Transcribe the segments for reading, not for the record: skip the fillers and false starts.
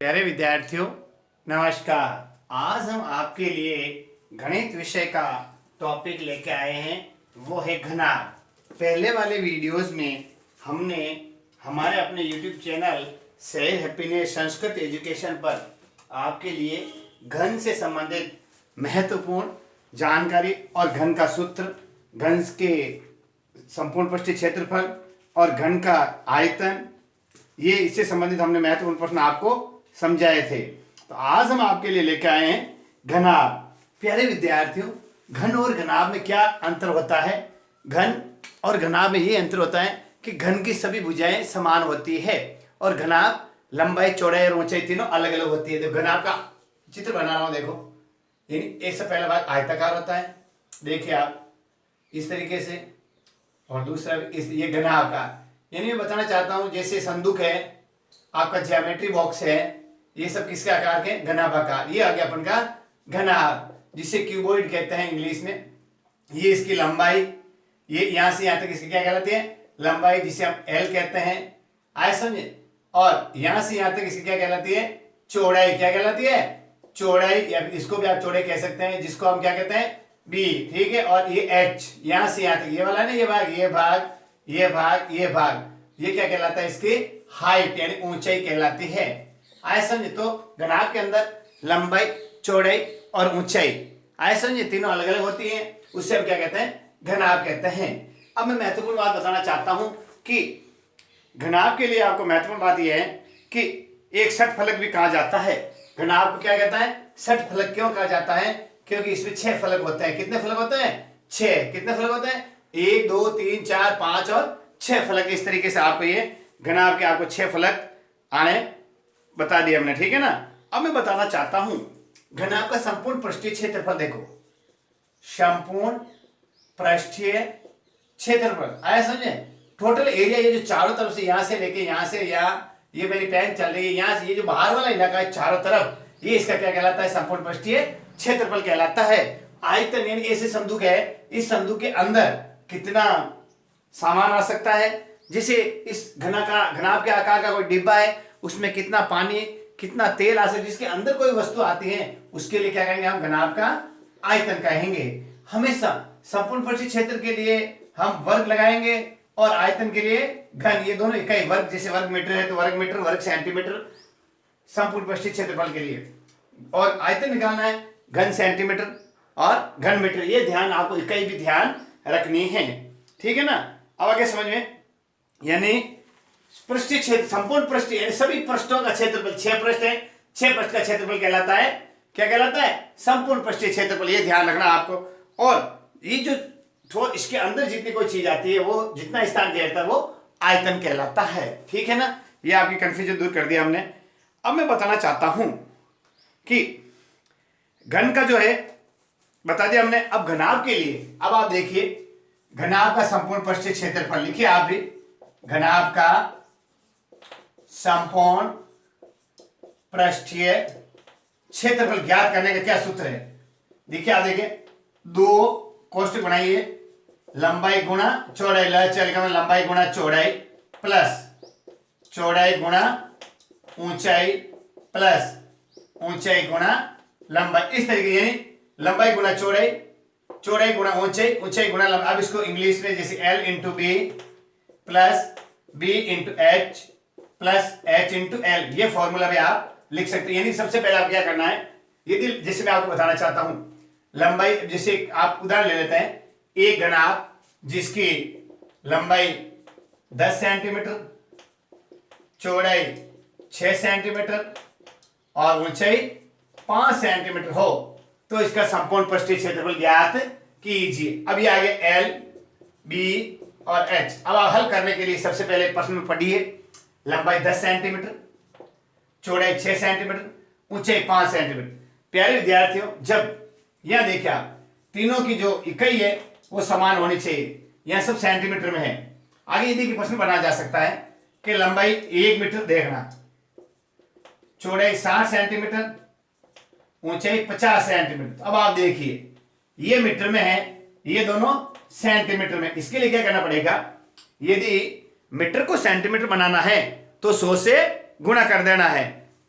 प्यारे विद्यार्थियों, नमस्कार। आज हम आपके लिए गणित विषय का टॉपिक लेके आए हैं, वो है घनाभ। पहले वाले वीडियोस में हमने हमारे अपने YouTube channel cell happiness Sanskrit education पर आपके लिए घन से संबंधित महत्वपूर्ण जानकारी और घन का सूत्र, घन के संपूर्ण पृष्ठीय क्षेत्रफल और घन का आयतन, ये इससे संबंधित हमने महत्वपूर्ण प्रश्न आपको समझाए थे। तो आज हम आपके लिए लेकर आए हैं घनाभ। प्यारे विद्यार्थियों, घन और घनाभ में क्या अंतर होता है? घन और घनाभ में ये अंतर होता है कि घन की सभी भुजाएं समान होती है और घनाभ लंबाई, चौड़ाई और ऊंचाई तीनों अलग अलग होती है। देखो घनाभ का चित्र बना रहा हूं, देखो एक से पहला भाग आयताकार होता है, देखिए आप इस तरीके से, और दूसरा ये घनाभ का, यानी मैं बताना चाहता हूं जैसे संदूक है, आपका ज्योमेट्री बॉक्स है, ये सब किसके आकार के? घनाभाकार। ये आ गया अपन का घनाभ, जिसे क्यूबॉइड कहते हैं इंग्लिश में। ये इसकी लंबाई, ये यहां से यहां तक इसकी क्या कहलाती है? लंबाई, जिसे हम एल कहते हैं। आए समझे? और यहां से यहां तक इसकी क्या कहलाती है? चौड़ाई। क्या कहलाती है? चौड़ाई, या इसको भी आप चौड़ाई कह सकते हैं, जिसको हम क्या कहते हैं? बी। ठीक है। और ये एच, यहां से यहां तक ये वाला है ना, ये भाग, ये भाग, ये भाग, ये भाग, ये क्या कहलाता है? इसकी हाइट यानी ऊंचाई कहलाती है। आए समझे? तो घनाभ के अंदर लंबाई, चौड़ाई और ऊंचाई, आए समझे, तीनों अलग अलग होती हैं, उससे हम क्या कहते हैं? घनाभ कहते हैं। अब मैं महत्वपूर्ण बात बताना चाहता हूं कि घनाभ के लिए आपको महत्वपूर्ण बात यह है कि एक षटफलक भी कहा जाता है। घनाभ को क्या कहता है? षटफलक। क्यों कहा जाता है? क्योंकि इसमें 6 फलक होते हैं। कितने फलक होते हैं? 6। कितने फलक होते हैं? 1 2 3 4 5 और 6 फलक। इस तरीके से आपको ये घनाभ के आपको 6 फलक आने बता दिए हमने। ठीक है ना। अब मैं बताना चाहता हूं घनाभ का संपूर्ण पृष्ठीय क्षेत्रफल। देखो, संपूर्ण पृष्ठीय क्षेत्रफल, आया समझे? टोटल एरिया, ये जो चारों तरफ से, यहां से लेके यहां से यहाँ, ये मेरी पेन चल रही है, यहां से ये जो बाहर वाला इलाका है चारों तरफ, ये इसका क्या कहलाता है? संपूर्ण पृष्ठीय क्षेत्रफल कहलाता है। आयतन यानी ऐसे संदूक है, इस संदूक के अंदर कितना सामान आ सकता है? जैसे इस घनाभ के आकार का कोई डिब्बा है, उसमें कितना पानी, कितना तेल आ सकता है, जिसके अंदर कोई वस्तु आती है, उसके लिए क्या कहेंगे? हम घनाभ का आयतन कहेंगे। हमेशा संपूर्ण पृष्ठीय क्षेत्र के लिए हम वर्ग लगाएंगे और आयतन के लिए घन, ये दोनों इकाई। वर्ग जैसे वर्ग मीटर है तो वर्ग मीटर, वर्ग सेंटीमीटर संपूर्ण पृष्ठीय क्षेत्रफल के लिए, और आयतन निकालना है घन सेंटीमीटर और घन मीटर। ये ध्यान आपको, इकाई भी ध्यान रखनी है। ठीक है ना। अब आगे समझ में, यानी पृष्ठीय क्षेत्र, संपूर्ण पृष्ठ यानी सभी पृष्ठों का क्षेत्रफल, 6 पृष्ठ है, 6 पृष्ठ का क्षेत्रफल कहलाता है, क्या कहलाता है? संपूर्ण पृष्ठीय क्षेत्रफल। ये ध्यान रखना आपको। और ये जो इसके अंदर जितनी कोई चीज आती है, वो जितना स्थान घेरता है, वो आयतन कहलाता है। ठीक है ना। ये आपकी कंफ्यूजन दूर कर दिया हमने। अब मैं बताना चाहता हूं कि घन का जो है बता दिया हमने। अब घनाभ के लिए, अब आप देखिए, घनाभ का संपूर्ण पृष्ठीय क्षेत्रफल लिखिए आप भी। घनाभ का संपूर्ण पृष्ठीय क्षेत्रफल ज्ञात करने का क्या सूत्र है? देखिए आप देखिए, 2 कोष्ठक बनाइए, लंबाई गुणा चौड़ाई, लंबाई गुणा चौड़ाई प्लस चौड़ाई गुणा ऊंचाई प्लस ऊंचाई गुणा लंबाई। इस तरीके, यानी लंबाई गुणा चौड़ाई, चौड़ाई गुणा ऊंचाई, ऊंचाई गुणा लंबाई। अब इसको इंग्लिश में जैसे L into B plus B into H plus H into L, ये फॉर्मूला भी आप लिख सकते हैं। यानी सबसे पहले आप क्या करना है, यदि जैसे मैं आपको बताना चाहता हूं लंबाई, जैसे आप उदाहरण ले लेते हैं, एक घनाभ जिसकी लंबाई 10 सेंटीमीटर, चौड़ाई 6 सेंटीमीटर और ऊंचाई 5 सेंटीमीटर हो, तो इसका संपूर्ण पृष्ठीय क्षेत्रफल ज्ञात कीजिए। अब ये आ गया L, B और H। अब आप हल करने के लिए सबसे पहले प्रश्न में पढ़िए, लंबाई 10 सेंटीमीटर, चौड़ाई 6 सेंटीमीटर, ऊंचाई 5 सेंटीमीटर। प्यारे विद्यार्थियों, जब यहां देखिए आप, तीनों की जो इकाई है वो समान होनी चाहिए। यहां सब सेंटीमीटर में है। आगे यदि कि प्रश्न बना जा सकता है कि लंबाई 1 मीटर देखना, चौड़ाई 60 सेंटीमीटर, ऊंचाई 50 सेंटीमीटर। अब आप देखिए, ये मीटर में है, ये दोनों सेंटीमीटर में। इसके लिए क्या करना पड़ेगा? यदि मीटर को सेंटीमीटर बनाना है तो 100 से गुणा कर देना है।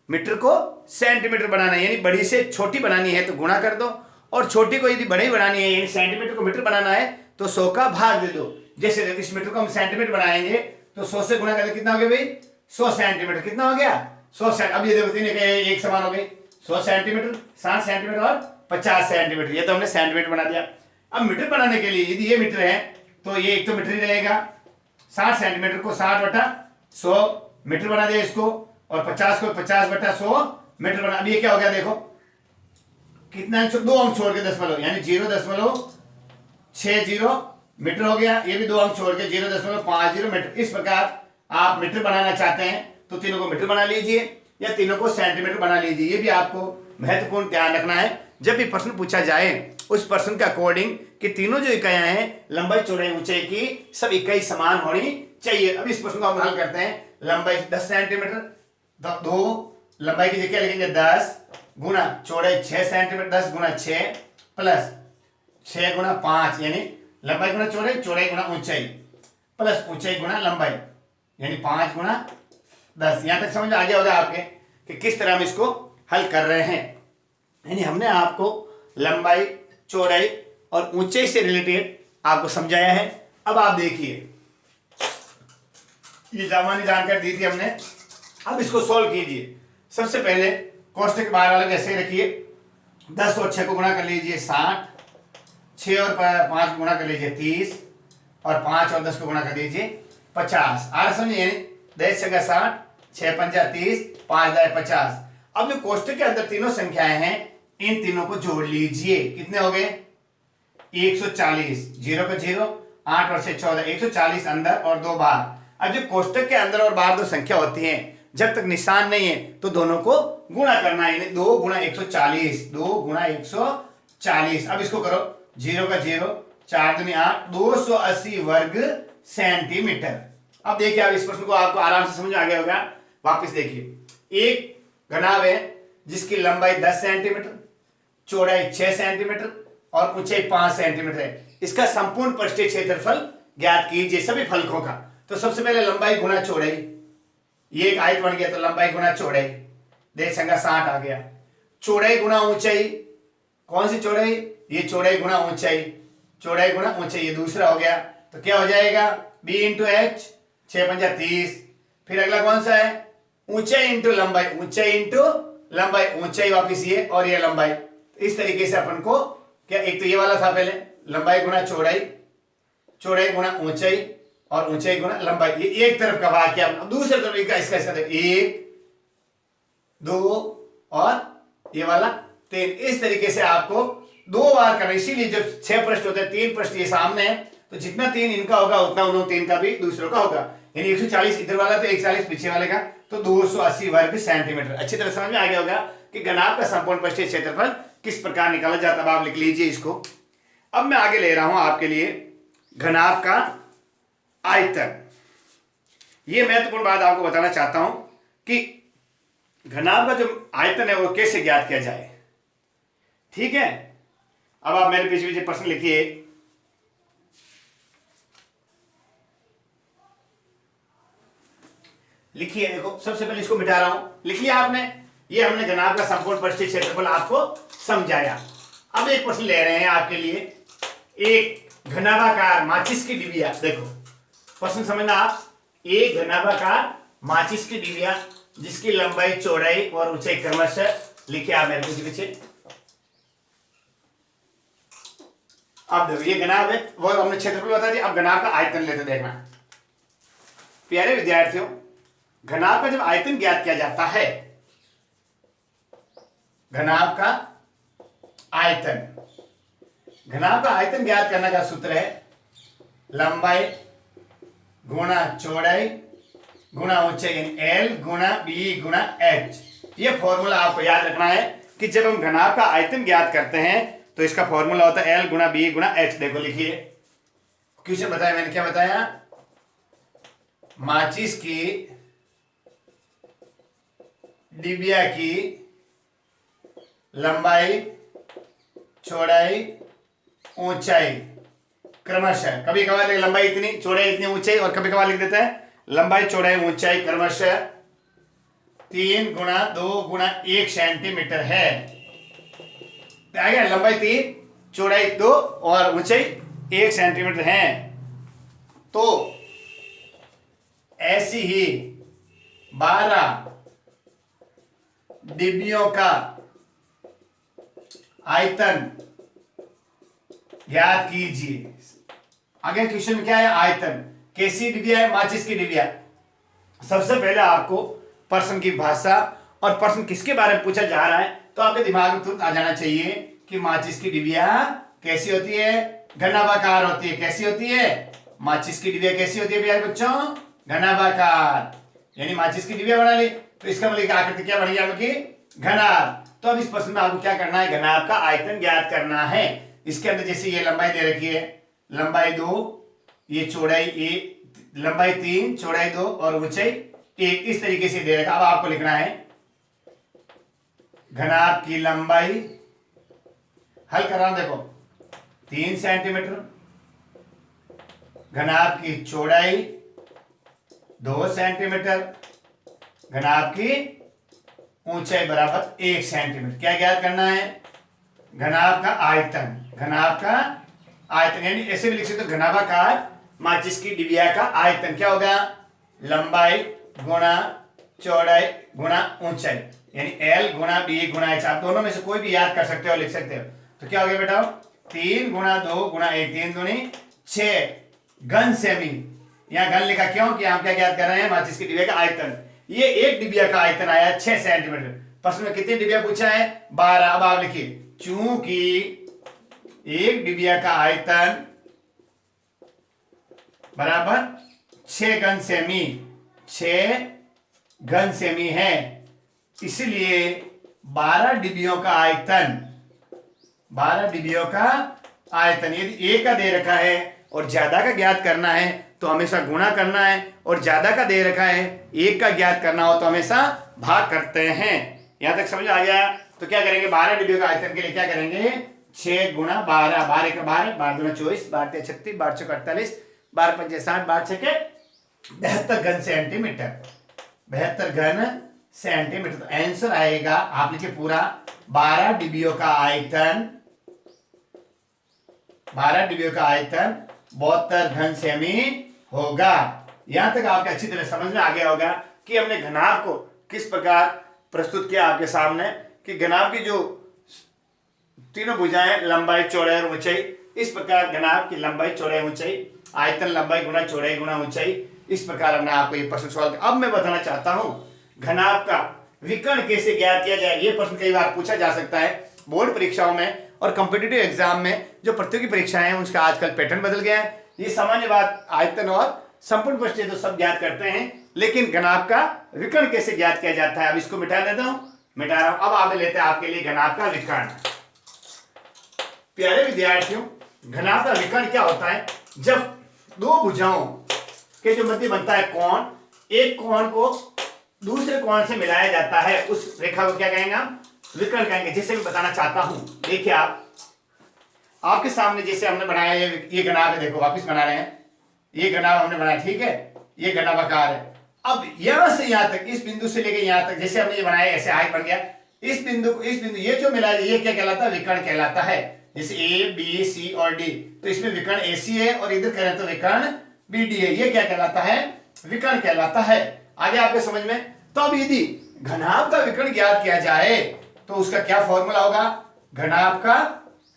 मीटर को सेंटीमीटर बनाना है, यानी बड़ी से छोटी बनानी है तो गुणा कर दो, और छोटी को यदि बड़ी बनानी है यानी सेंटीमीटर को मीटर बनाना है तो 100 का भाग दे दो। जैसे इस मीटर को हम सेंटीमीटर बनाएंगे तो 100 से गुणा करके कितना हो गया भाई, 100 सेंटीमीटर। कितना हो गया, 100 सेंटीमीटर। अब ये देखो तीन एक समान हो गए, 100 सेंटीमीटर, 60 सेंटीमीटर और 50 सेंटीमीटर। ये तो हमने सेंटीमीटर बना दिया। अब मीटर बनाने के लिए यदि ये मीटर है तो ये एक तो मीटर ही रहेगा, 60 सेंटीमीटर को 60/100 मीटर बना दिया इसको, और 50 को 50/100 मीटर बना। अब ये क्या हो गया देखो, कितना अंक, 2 अंक छोड़ के दशमलव, यानी 0.60 मीटर हो गया। ये भी 2 अंक छोड़ के 0.50 मीटर। इस प्रकार आप मीटर बनाना चाहते हैं तो तीनों को मीटर बना लीजिए या तीनों को सेंटीमीटर बना लीजिए। ये भी आपको महत्वपूर्ण ध्यान रखना है जब भी प्रश्न पूछा जाए उस प्रश्न के अकॉर्डिंग कि तीनों जो इकाइयां हैं लंबाई चौड़ाई ऊंचाई की सब इकाई समान होनी चाहिए। अब इस प्रश्न को हम हल करते हैं। लंबाई 10 सेंटीमीटर, दो लंबाई की जगह लिखेंगे 10 गुना चौड़ाई 6 सेंटीमीटर, 10 गुना 6 प्लस 6 गुना 5, यानी लंबाई गुना चौड़ाई, चौड़ाई गुना ऊंचाई प्लस ऊंचाई गुना लंबाई, यानी 5 गुना 10। यहां तक समझ आ गया होगा आपके कि किस तरह हम इसको हल कर रहे हैं। यानी हमने आपको लंबाई चौड़ाई और ऊंचाई से रिलेटेड आपको समझाया है। अब आप देखिए, ये सामान्य जानकारी दी थी हमने, अब इसको सोल्व कीजिए। सबसे पहले कोष्टक बाहर वाला ऐसे रखिए, 10 और 6 को गुणा कर लीजिए 60, 6 और 5 गुणा कर लीजिए 30, और 5 और 10 को गुणा कर दीजिए 50। आ रहा समझिए, 10 छक्का 60, 6 पंजा 30, 5 दाएं 50। अब जो कोष्टक के अंदर तीनों संख्याएं हैं इन तीनों को जोड़ लीजिए। कितने हो गए, 140, 0 का 0, 8 और 6 14, 140 अंदर और 2 बाहर। अब जो कोष्टक के अंदर और बाहर दो संख्या होती है जब तक निशान नहीं है तो दोनों को गुणा करना है, 2 गुणा 140, 2 गुणा 140। अब इसको करो, 0 का 0, 4 दूनी 8, 280 वर्ग सेंटीमीटर। अब देखिए, अब इस प्रश्न को आपको आराम से समझ आ गया होगा। वापस देखिए, एक घनाभ है जिसकी लंबाई 10 सेंटीमीटर, चौड़ाई 6 सेंटीमीटर और ऊंचाई 5 सेंटीमीटर है। इसका संपूर्ण पृष्ठीय क्षेत्रफल ज्ञात कीजिए सभी फलकों का। तो सबसे पहले लंबाई गुणा चौड़ाई, ये एक आयत बन गया तो लंबाई गुणा चौड़ाई, देख संख्या 60 आ गया। चौड़ाई गुणा ऊंचाई, कौन सी चौड़ाई, ये चौड़ाई गुणा ऊंचाई, चौड़ाई गुणा ऊंचाई, ये दूसरा हो गया। तो क्या हो जाएगा, b इंटू एच, 6 पंजा 30। फिर अगला कौन सा है, ऊंचाई इंटू लंबाई, ऊंचाई इंटू लंबाई, ऊंचाई वापिस ये और ये लंबाई। इस तरीके से अपन को क्या, एक तो ये वाला था पहले लंबाई गुणा चौड़ाई, चौड़ाई गुणा ऊंचाई और ऊंचाई गुणा लंबाई, ये एक तरफ का वाक्य। अब दूसरे तरफ इसका 1 2 और ये वाला 3। इस तरीके से आपको 2 बार करना। इसीलिए जब 6 पृष्ठ होते हैं, 3 पृष्ठ ये सामने है तो जितना 3 इनका होगा उतना उन 3 का भी दूसरों का होगा। यानी 140 इधर वाला तो 140 पीछे वाले का, तो 280 वर्ग सेंटीमीटर। अच्छी तरह समझ में आ गया होगा कि घनाभ का संपूर्ण पृष्ठीय क्षेत्रफल किस प्रकार निकाला जाता है। अब आप लिख लीजिए इसको। अब मैं आगे ले रहा हूं आपके लिए घनाभ का आयतन। यह महत्वपूर्ण बात आपको बताना चाहता हूं कि घनाभ का जो आयतन है वो कैसे ज्ञात किया जाए। ठीक है, अब आप मेरे पीछे पीछे प्रश्न लिखिए। लिखिए, देखो सबसे पहले इसको मिटा रहा हूं, लिख लिया आपने। ये हमने घनाभ का संपूर्ण पृष्ठीय क्षेत्रफल आपको समझाया। अब एक प्रश्न ले रहे हैं आपके लिए, एक घनाभाकार माचिस की डिबिया। देखो प्रश्न समझना आप, एक घनाभाकार माचिस की डिबिया जिसकी लंबाई चौड़ाई और ऊंचाई क्रमशः, लिखिए आप मेरे पीछे पीछे। अब देखो ये घनाभ है, वो हमने क्षेत्रफल बता दिया। अब घनाभ का आयतन लेते देखना। प्यारे विद्यार्थियों, घनाभ का जब आयतन ज्ञात किया जाता है, घनाभ का आयतन, घनाभ का आयतन ज्ञात करने का सूत्र है लंबाई गुणा चौड़ाई गुणा ऊंचाई, L गुणा B गुणा H। ये फॉर्मूला आपको याद रखना है कि जब हम घनाभ का आयतन ज्ञात करते हैं तो इसका फॉर्मूला होता है L गुणा B गुणा H। देखो लिखिए, क्वेश्चन बताया मैंने, क्या बताया, माचिस की डिबिया की लंबाई चौड़ाई ऊंचाई क्रमशः, कभी कभार लंबाई इतनी चौड़ाई इतनी ऊंचाई, और कभी कभार लिख देता है लंबाई चौड़ाई ऊंचाई क्रमशः 3 गुणा 2 गुणा 1 सेंटीमीटर है। आ गया, लंबाई 3, चौड़ाई 2 और ऊंचाई 1 सेंटीमीटर है। तो ऐसी ही 12 डिब्बियों का आयतन ज्ञात कीजिए। आगे क्वेश्चन में क्या है, आयतन। कैसी डिबिया है, माचिस की डिबिया। सबसे पहले आपको प्रश्न की भाषा और प्रश्न किसके बारे में पूछा जा रहा है तो आपके दिमाग में तुरंत आ जाना चाहिए कि माचिस की डिबिया कैसी होती है, घनाभाकार होती है। कैसी होती है, माचिस की डिबिया कैसी होती है प्यारे बच्चों, घनाभाकार। यानी माचिस की डिबिया बना ली तो इसका मतलब आकृति क्या बनेगी आपकी, घनाभ। तो अब इस प्रश्न में आपको क्या करना है, घनाभ का आयतन ज्ञात करना है। इसके अंदर जैसे ये लंबाई दे रखी है, लंबाई 2, ये चौड़ाई 1, लंबाई 3, चौड़ाई 2 और ऊंचाई 1, इस तरीके से दे रखा। अब आपको लिखना है घनाभ की लंबाई, हल कर रहा हूं देखो, 3 सेंटीमीटर, घनाभ की चौड़ाई 2 सेंटीमीटर, घनाभ की ऊंचाई बराबर 1 सेंटीमीटर। क्या ज्ञात करना है, घनाभ का आयतन। घनाभ का आयतन यानी ऐसे भी लिख सकते हो, घनाभाकार माचिस की डिबिया का आयतन क्या होगा, लंबाई गुणा चौड़ाई गुणा ऊंचाई, यानी L गुणा B गुणा H। आप दोनों में से कोई भी याद कर सकते हो, लिख सकते हो। तो क्या हो गया बेटा, 3 गुणा 2 गुणा 1, 3 दूनी 6 घन सेमी। यहाँ घन लिखा क्यों कि हम क्या ज्ञात कर रहे हैं, माचिस की डिबिया का आयतन। ये एक डिबिया का आयतन आया 6 सेंटीमीटर। प्रश्न में कितनी डिबिया पूछा है, 12। अब आप लिखिए, चूंकि एक डिबिया का आयतन बराबर 6 घन सेमी, 6 घन सेमी है, इसलिए 12 डिबियों का आयतन, 12 डिबियों का आयतन यदि एक का दे रखा है और ज्यादा का ज्ञात करना है तो हमेशा गुणा करना है, और ज्यादा का दे रखा है एक का ज्ञात करना हो तो हमेशा भाग करते हैं। यहां तक समझ आ गया। तो क्या करेंगे, 12 डिबियों का आयतन के लिए क्या करेंगे, 6 गुणा 12, 12 का 12, 12 दूना 24, 12 तेरह 36, 12 चौका 48, 12 पंचे 60, 12 छके 72 घन सेंटीमीटर, 72 घन सेंटीमीटर। तो आंसर आएगा, आप लिखिए पूरा, 12 डिबियों का आयतन, 12 डिबियों का आयतन 72 घन सेमी होगा। यहां तक आपके अच्छी तरह समझ में आ गया होगा कि हमने घनाभ को किस प्रकार प्रस्तुत किया आपके सामने, कि घनाभ की जो तीनों भुजाएं, लंबाई चौड़ाई और ऊंचाई, इस प्रकार घनाभ की लंबाई चौड़ाई ऊंचाई, आयतन लंबाई गुणा चौड़ाई गुणा ऊंचाई, इस प्रकार हमने आपको ये प्रश्न सॉल्व किया। अब मैं बताना चाहता हूं घनाभ का विकर्ण कैसे ज्ञात किया जाए। ये प्रश्न कई बार पूछा जा सकता है बोर्ड परीक्षाओं में और कॉम्पिटिटिव एग्जाम में। जो प्रतियोगी परीक्षाएं हैं उसका आजकल पैटर्न बदल गया है। ये सामान्य बात, आयतन और संपूर्ण परिस्थिति तो सब ज्ञात करते हैं, लेकिन घनाभ का विकर्ण कैसे ज्ञात किया जाता है, अब इसको मिटा देता हूं, मिटा रहा हूं। अब आप लेते हैं आपके लिए घनाभ का विकर्ण। प्यारे विद्यार्थियों, घनाभ का विकर्ण क्या होता है, जब दो भुजाओं के जो मध्य बनता है कोण, एक कोण को दूसरे कोण से मिलाया जाता है, उस रेखा को क्या कहेंगे हम, विकर्ण कहेंगे। जैसे मैं बताना चाहता हूं, देखिए आपके सामने जैसे हमने बनाया ये घनाभ है, देखो वापस बना रहे हैं, ये घनाभ हमने बनाया, ठीक है, ये घनाभाकार है। अब यहां से यहां तक, इस बिंदु से लेकर यहां तक जैसे हमने ये बनाया, ऐसे आयत बन गया। इस बिंदु को, इस बिंदु, ये जो मिला ये क्या कहलाता है, विकर्ण कहलाता है। जैसे ए बी सी और डी, तो इसमें विकर्ण एसी है और इधर करें तो विकर्ण बीडी है, ये क्या कहलाता है, विकर्ण कहलाता है। आगे आपके समझ में। तो अब यदि घनाभ का विकर्ण ज्ञात किया जाए तो उसका क्या फॉर्मूला होगा, घनाभ का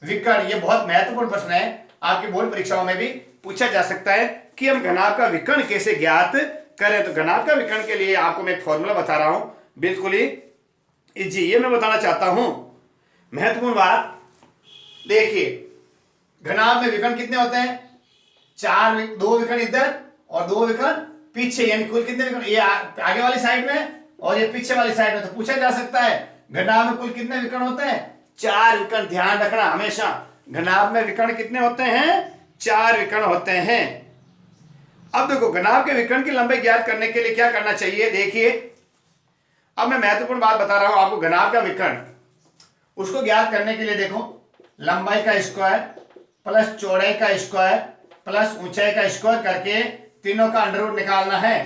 विकर्ण। ये बहुत महत्वपूर्ण प्रश्न है, आपकी बोर्ड परीक्षाओं में भी पूछा जा सकता है कि हम घनाभ का विकर्ण कैसे ज्ञात करें। तो घनाभ का विकर्ण के लिए आपको मैं एक फॉर्मूला बता रहा हूं, बिल्कुल ही इजी। ये मैं बताना चाहता हूं महत्वपूर्ण बात, देखिए घनाभ में विकर्ण कितने होते हैं, 4, 2 विकर्ण इधर और 2 विकर्ण पीछे, यानी कुल कितने विकर्ण, ये आगे वाली साइड में और ये पीछे वाली साइड में। तो पूछा जा सकता है घनाभ में कुल कितने विकर्ण होते हैं, 4 विकर्ण। ध्यान रखना हमेशा, घनाभ में विकर्ण कितने होते हैं, 4 विकर्ण होते हैं। अब देखो घनाभ के विकर्ण की लंबाई ज्ञात करने के लिए क्या करना चाहिए, देखिए अब मैं महत्वपूर्ण बात बता रहा हूं आपको। घनाभ का विकर्ण उसको ज्ञात करने के लिए देखो, लंबाई का स्क्वायर प्लस चौड़ाई का स्क्वायर प्लस ऊंचाई का स्क्वायर करके तीनों का अंडर रूट निकालना है।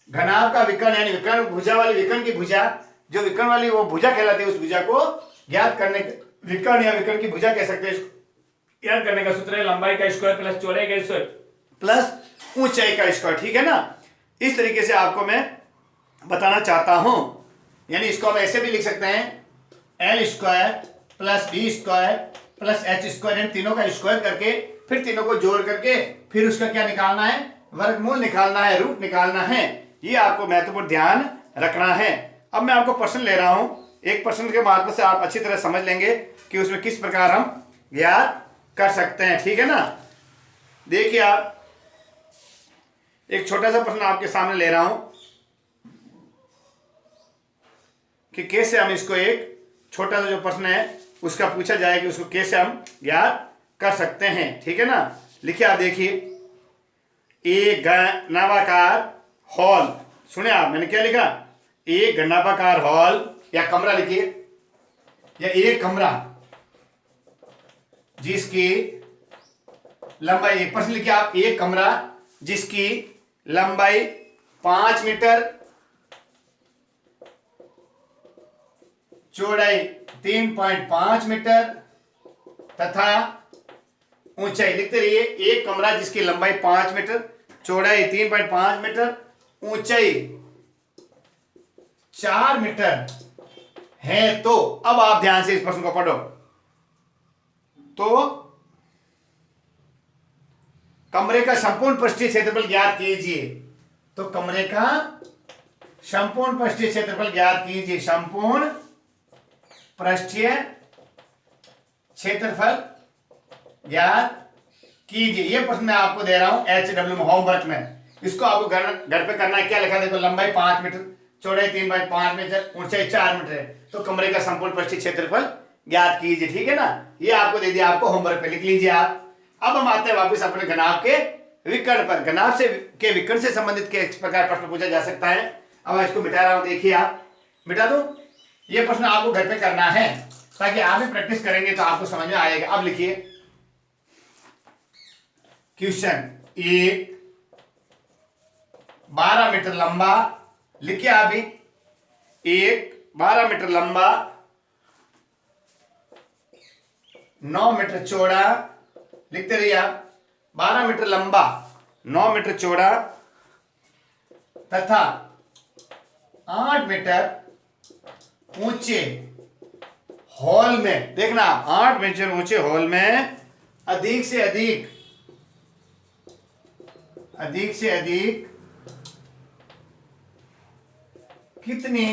घनाभ का विकर्ण यानी विकर्ण भुजा वाली विकर्ण की भुजा, जो विकर्ण वाली वो भुजा कहलाती है, उस भुजा को ज्ञात करने, विकर्ण या विकर्ण की भुजा कह सकते हैं, ज्ञात करने का सूत्र है लंबाई का स्क्वायर प्लस चौड़ाई का स्क्वायर प्लस ऊंचाई का स्क्वायर। ठीक है ना, इस तरीके से आपको मैं बताना चाहता हूं। यानी इसको हम ऐसे भी लिख सकते हैं L square plus B square plus H square, इन तीनों का स्क्वायर करके फिर तीनों को जोड़ करके फिर उसका क्या निकालना है, वर्गमूल निकालना है, रूट निकालना है। ये आपको महत्वपूर्ण ध्यान रखना है। अब मैं आपको प्रश्न ले रहा हूं, एक प्रश्न के माध्यम से आप अच्छी तरह समझ लेंगे कि उसमें किस प्रकार हम ज्ञात कर सकते हैं। ठीक है ना, देखिए आप, एक छोटा सा प्रश्न आपके सामने ले रहा हूं कि कैसे हम इसको, एक छोटा सा जो प्रश्न है उसका पूछा जाए कि उसको कैसे हम ज्ञात कर सकते हैं। ठीक है ना, लिखिए आप, देखिए एक घनाभाकार हॉल, सुने आप, मैंने क्या लिखा, एक घनाभाकार हॉल या कमरा लिखिए, या एक कमरा जिसकी लंबाई, एक प्रश्न लिखिए आप, एक कमरा जिसकी लंबाई 5 मीटर, चौड़ाई 3.5 मीटर तथा ऊंचाई, लिखते रहिए, एक कमरा जिसकी लंबाई 5 मीटर, चौड़ाई 3.5 मीटर, ऊंचाई 4 मीटर है। तो अब आप ध्यान से इस प्रश्न को पढ़ो। तो कमरे का संपूर्ण पृष्ठीय क्षेत्रफल ज्ञात कीजिए। तो कमरे का संपूर्ण पृष्ठीय क्षेत्रफल ज्ञात कीजिए, संपूर्ण पृष्ठीय क्षेत्रफल ज्ञात कीजिए। ये प्रश्न मैं आपको दे रहा हूं HW में, होमवर्क में। इसको आपको घर पे करना है। क्या लिखा, देखो, लंबाई 5 मीटर, चौड़ाई 3.5 मीटर, ऊंचाई 4 मीटर है। तो कमरे का संपूर्ण पृष्ठीय क्षेत्रफल ज्ञात कीजिए। ठीक है ना, ये आपको दे दिया, आपको होमवर्क पे लिख लीजिए आप। अब हम आते हैं वापस अपने घनाभ के विकर्ण पर। घनाभ से के विकर्ण से संबंधित किस प्रकार प्रश्न पूछा जा सकता है। अब मैं इसको मिटा रहा हूं, देखिए आप, मिटा दो। ये प्रश्न आपको घर पे करना है ताकि आप भी प्रैक्टिस करेंगे तो आपको समझ में आएगा। अब लिखिए क्वेश्चन, एक 12 मीटर लंबा, लिखिए आप भी, एक 12 मीटर लंबा, 9 मीटर चौड़ा, लिखते रहिए आप, 12 मीटर लंबा, 9 मीटर चौड़ा तथा 8 मीटर ऊंचे हॉल में, देखना 8 मीटर ऊंचे हॉल में अधिक से अधिक कितनी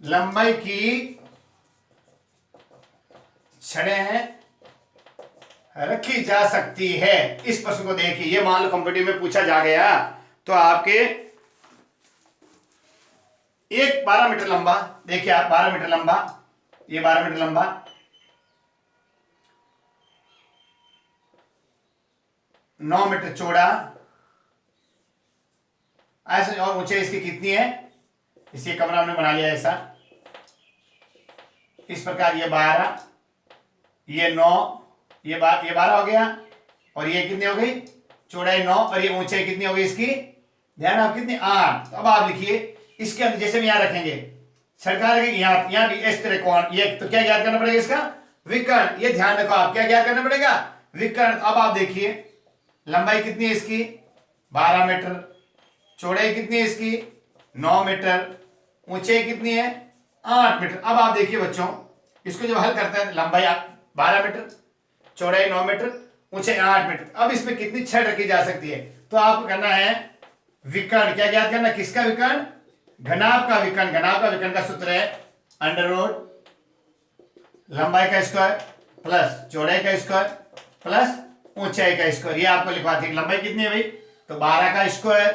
लंबाई की छड़ें रखी जा सकती है। इस प्रश्न को देखिए, ये मान लो कंप्यूटर में पूछा जा गया तो आपके एक 12 मीटर लंबा, देखिए आप, 12 मीटर लंबा, ये 12 मीटर लंबा, 9 मीटर चौड़ा, ऐसे, और ऊंचाई इसकी कितनी है, इसी कमरा हमने बना लिया ऐसा, इस प्रकार, ये 12, ये 9, ये 12 हो गया, और ये कितनी हो गई, चौड़ाई 9, और ये ऊंचाई कितनी हो गई इसकी, ध्यान आप, कितनी, 8। तो अब आप लिखिए इसके अंदर, जैसे हम यहां रखेंगे, सरकार यहां भी इस तरह कौन, ये तो क्या ज्ञात करना पड़ेगा, इसका विकर्ण। ये ध्यान रखो आप, क्या ज्ञात करना पड़ेगा, विकर्ण। अब आप देखिए लंबाई कितनी है इसकी, 12 मीटर, चौड़ाई कितनी है इसकी, 9 मीटर, ऊंचाई कितनी है, 8 मीटर। अब आप देखिए बच्चों, इसको जब हल करते हैं, लंबाई 12 मीटर, चौड़ाई 9 मीटर, ऊंचाई 8 मीटर। अब इसमें कितनी छड़ रखी जा सकती है, तो आपको करना है विकर्ण। क्या ज्ञात करना, किसका विकर्ण, घनाभ का विकर्ण। घनाभ का विकर्ण का सूत्र है अंडर रूट लंबाई का स्क्वायर प्लस चौड़ाई का स्क्वायर प्लस ऊंचाई का स्क्वायर। ये आपको लिखवा दी, लंबाई कितनी है भाई, तो 12 का स्क्वायर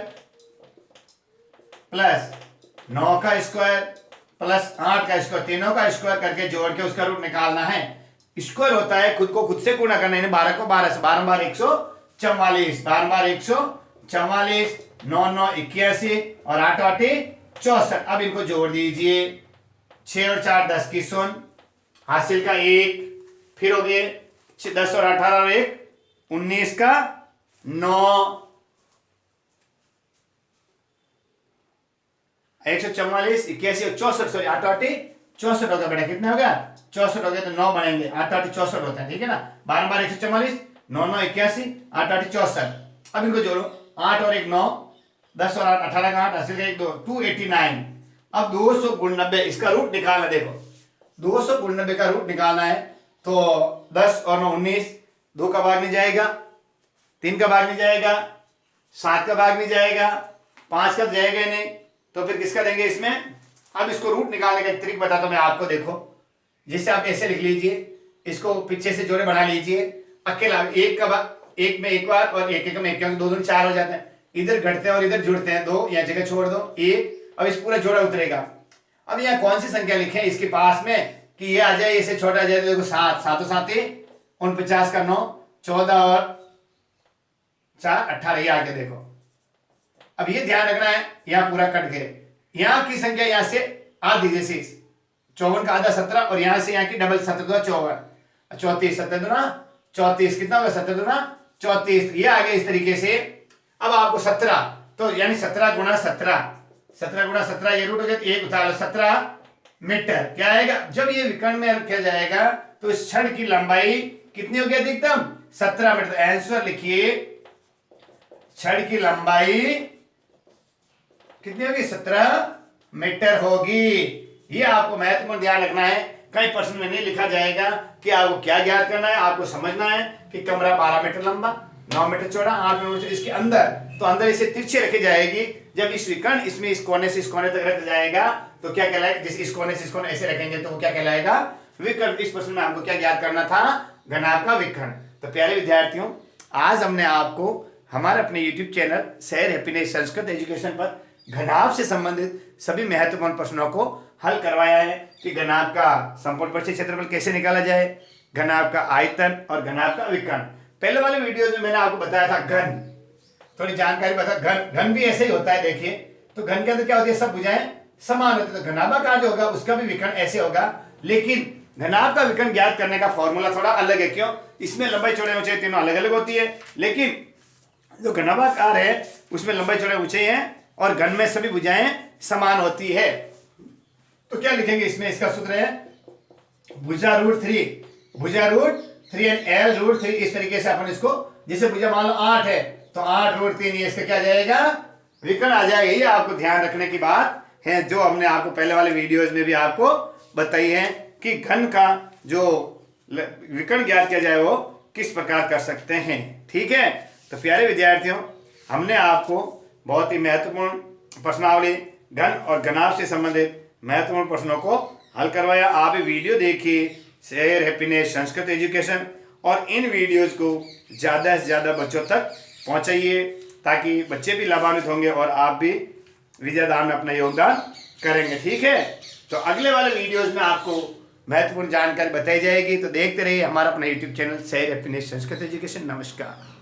प्लस 9 का स्क्वायर प्लस 8 का स्क्वायर, तीनों का स्क्वायर करके जोड़ के उसका रूट निकालना है। स्क्वायर होता है खुद को खुद से गुणा करना है, 12 को 12 से, 12 बार 144, 12 बार 144, 9 9 81 और 8 8 64। अब इनको जोड़ दीजिए, 6 और 4 10 की शून्य, हासिल का 1, फिर हो गए 10 और 18 और 1 19 का 9, 144, 81 और 64, सॉरी 8 8 64 होगा बेटा। कितना होगा? 64 हो गया, तो 9 बनेंगे। 8 8 64 होता है, ठीक है ना। 12 12 144, 9 9 81, 8 8 64। अब इनको जोड़ो, 8 और 1 9, 10 और 8 18 का 8, 80 का 1 2, 289। अब 299 इसका रूट निकालना। देखो 299 का रूट निकालना है, तो 10 और 9 19, 2 का भाग नहीं जाएगा, 3 का भाग नहीं जाएगा, 7 का भाग नहीं जाएगा, 5 का जाएगा ही नहीं, तो फिर किसका देंगे इसमें। अब इसको रूट निकालने का एक ट्रिक बताता हूं मैं आपको। देखो जिससे आप ऐसे लिख लीजिए, इसको पीछे से जोड़े बना लीजिए। अकेला एक का भाग, एक में एक बार और एक में एक, दो दो 4 हो जाते हैं, इधर घटते हैं और इधर जुड़ते हैं, 2 यह जगह छोड़ दो 1। अब इस पूरा जोड़ा उतरेगा। अब यहाँ कौन सी संख्या लिखे इसके पास में कि ये आ जाए, इसे छोटा आ जाए, तो देखो 7 7 7 49 का 9, 14 और 4 18, ये आगे देखो। अब ये ध्यान रखना है, यहां पूरा कट गए, यहां की संख्या यहां से आधी, जैसे 54 का आधा 17, और यहां से यहां की डबल 17 दूना 54, 34 17 दूना 34, कितना होगा 17 दूना 34, ये आ गया इस तरीके से। अब आपको 17, तो यानी 17 गुणा 17, 17 गुणा 17 ये रूट हो गया, एक उतार लो, 17 मीटर क्या आएगा। जब ये विकर्ण में रखा जाएगा तो इस क्षण की लंबाई कितनी होगी अधिकतम? 17 मीटर। आंसर लिखिए, क्षण की लंबाई कितनी होगी? 17 मीटर होगी। ये आपको महत्वपूर्ण ध्यान रखना है। कई प्रश्न में नहीं लिखा जाएगा कि आपको क्या ज्ञात करना है। आपको समझना है कि कमरा 12 मीटर लंबा, 9 मीटर चौड़ा, 8 मीटर इसके अंदर, तो अंदर इसे तिरछे रखी जाएगी। जब इस विकर्ण इसमें इस कोने से इस कोने तक रख जाएगा तो क्या कहलाएगा? जैसे इस कोने से इस कोने ऐसे रखेंगे तो वो क्या कहलाएगा? विकर्ण। इस प्रश्न में आपको क्या ज्ञात करना था? घनाभ का विकर्ण। तो प्यारे विद्यार्थियों, आज हमने आपको हमारे अपने YouTube channel share happiness Sanskrit education पर घनाभ से संबंधित सभी महत्वपूर्ण प्रश्नों को हल करवाया है कि घनाभ का संपूर्ण परिचय क्षेत्रफल कैसे निकाला जाए, घनाभ का आयतन और घनाभ का विकर्ण। पहले वाले वीडियो में मैंने आपको बताया था घन, थोड़ी जानकारी बता। घन भी ऐसे ही होता है। देखिए तो घन के अंदर क्या होती है? सब भुजाएं समान होती है। तो घनाभाकार जो होगा उसका भी विकर्ण ऐसे होगा। लेकिन घनाभ का विकर्ण ज्ञात करने का फॉर्मूला थोड़ा अलग है। क्यों? इसमें लंबाई चौड़ाई ऊंचाई तीनों अलग अलग होती है, लेकिन जो घनाभाकार है उसमें लंबाई चौड़ाई ऊंचाई है और घन में सभी भुजाएं समान होती है। तो क्या लिखेंगे इसमें? इसका सूत्र है भुजा रूट 3, भुजा रूट 3 एंड एल रूट 3। इस तरीके से अपन इसको, जैसे भुजा मान लो 8 है तो 8 रूट 3, ये इसका क्या जाएगा? विकर्ण आ जाएगा। ये आपको ध्यान रखने की बात है, जो हमने आपको पहले वाले वीडियोस में भी आपको बताई है कि घन का जो विकर्ण ज्ञात किया जाए वो किस प्रकार कर सकते हैं। ठीक है, तो प्यारे विद्यार्थियों, हमने आपको बहुत ही महत्वपूर्ण प्रश्नावली घन और घनाभ से संबंधित महत्वपूर्ण प्रश्नों को हल करवाया। आप ये वीडियो देखिए, शेयर हैप्पीनेस संस्कृत एजुकेशन, और इन वीडियोस को ज़्यादा से ज़्यादा बच्चों तक पहुंचाइए ताकि बच्चे भी लाभान्वित होंगे और आप भी विद्यादान में अपना योगदान करेंगे। ठीक है, तो अगले वाले वीडियोस में आपको महत्वपूर्ण जानकारी बताई जाएगी। तो देखते रहिए हमारा अपना YouTube channel share happiness Sanskrit education. नमस्कार।